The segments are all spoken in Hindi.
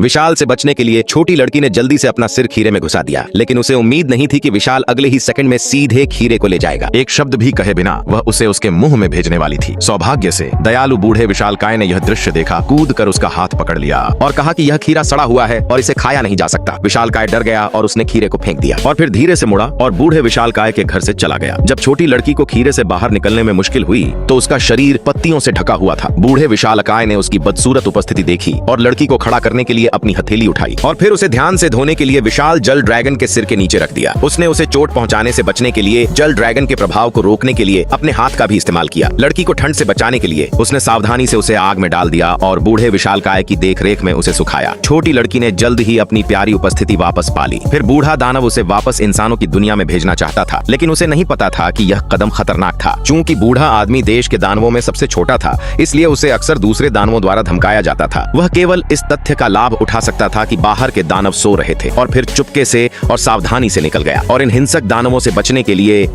विशाल से बचने के लिए छोटी लड़की ने जल्दी से अपना सिर खीरे में घुसा दिया, लेकिन उसे उम्मीद नहीं थी कि विशाल अगले ही सेकंड में सीधे खीरे को ले जाएगा। एक शब्द भी कहे बिना वह उसे उसके मुंह में भेजने वाली थी। सौभाग्य से दयालु बूढ़े विशालकाय ने यह दृश्य देखा, कूद कर उसका हाथ पकड़ लिया और कहा कि यह खीरा सड़ा हुआ है और इसे खाया नहीं जा सकता। विशालकाय डर गया और उसने खीरे को फेंक दिया और फिर धीरे से मुड़ा और बूढ़े विशालकाय के घर से चला गया। जब छोटी लड़की को खीरे से बाहर निकलने में मुश्किल हुई तो उसका शरीर पत्तियों से ढका हुआ था। बूढ़े विशालकाय ने उसकी बदसूरत उपस्थिति देखी और लड़की को खड़ा करने के लिए अपनी हथेली उठाई और फिर उसे ध्यान से धोने के लिए विशाल जल ड्रैगन के सिर के नीचे रख दिया। उसने उसे चोट पहुंचाने से बचने के लिए जल ड्रैगन के प्रभाव को रोकने के लिए अपने हाथ का भी इस्तेमाल किया। लड़की को ठंड से बचाने के लिए उसने सावधानी से उसे आग में डाल दिया और बूढ़े विशालकाय की देखरेख में उसे सुखाया। छोटी लड़की ने जल्द ही अपनी प्यारी उपस्थिति वापस पा ली। फिर बूढ़ा दानव उसे वापस इंसानों की दुनिया में भेजना चाहता था, लेकिन उसे नहीं पता था कि यह कदम खतरनाक था। चूंकि बूढ़ा आदमी देश के दानवों में सबसे छोटा था, इसलिए उसे अक्सर दूसरे दानवों द्वारा धमकाया जाता था। वह केवल इस तथ्य का लाभ उठा सकता था कि बाहर के दानव सो रहे थे और फिर चुपके से और सावधानी से निकल गया और इन हिंसक दानवों से बचने के लिए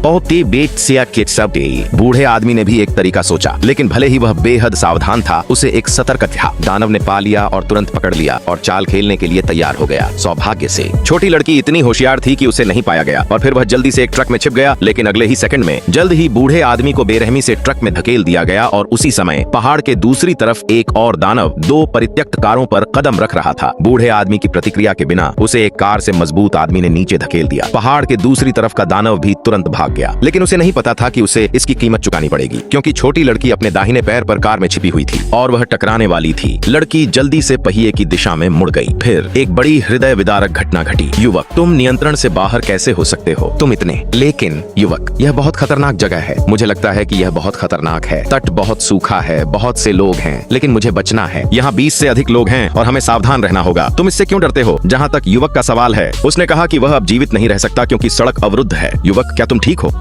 बूढ़े आदमी ने भी एक तरीका सोचा, लेकिन भले ही वह बेहद सावधान था, उसे एक सतर्क था। दानव ने पा लिया और तुरंत पकड़ लिया और चाल खेलने के लिए तैयार हो गया। सौभाग्य से छोटी लड़की इतनी होशियार थी कि उसे नहीं पाया गया और फिर वह जल्दी से एक ट्रक में छिप गया, लेकिन अगले ही सेकंड में जल्द ही बूढ़े आदमी को बेरहमी से ट्रक में धकेल दिया गया और उसी समय पहाड़ के दूसरी तरफ एक और दानव दो परित्यक्त कारों पर कदम रख रहा था। बूढ़े आदमी की प्रतिक्रिया के बिना उसे एक कार से मजबूत आदमी ने नीचे धकेल दिया। पहाड़ के दूसरी तरफ का दानव भी तुरंत भाग गया, लेकिन उसे नहीं पता था कि उसे इसकी कीमत चुकानी पड़ेगी, क्योंकि छोटी लड़की अपने दाहिने पैर पर कार में छिपी हुई थी और वह टकराने वाली थी। लड़की जल्दी से पहिए की दिशा में मुड़ गई। फिर एक बड़ी हृदय विदारक घटना घटी। युवक, तुम नियंत्रण से बाहर कैसे हो सकते हो? तुम इतने। लेकिन युवक, यह बहुत खतरनाक जगह है। मुझे लगता है कि यह बहुत खतरनाक है। तट बहुत सूखा है, बहुत से लोग हैं, लेकिन मुझे बचना है। यहाँ 20 से अधिक लोग हैं और हमें सावधान रहना होगा। तुम इससे क्यों डरते हो? जहाँ तक युवक का सवाल है, उसने कहा कि वह अब जीवित नहीं रह सकता क्योंकि सड़क अवरुद्ध है। युवक, क्या तुम ठीक हो?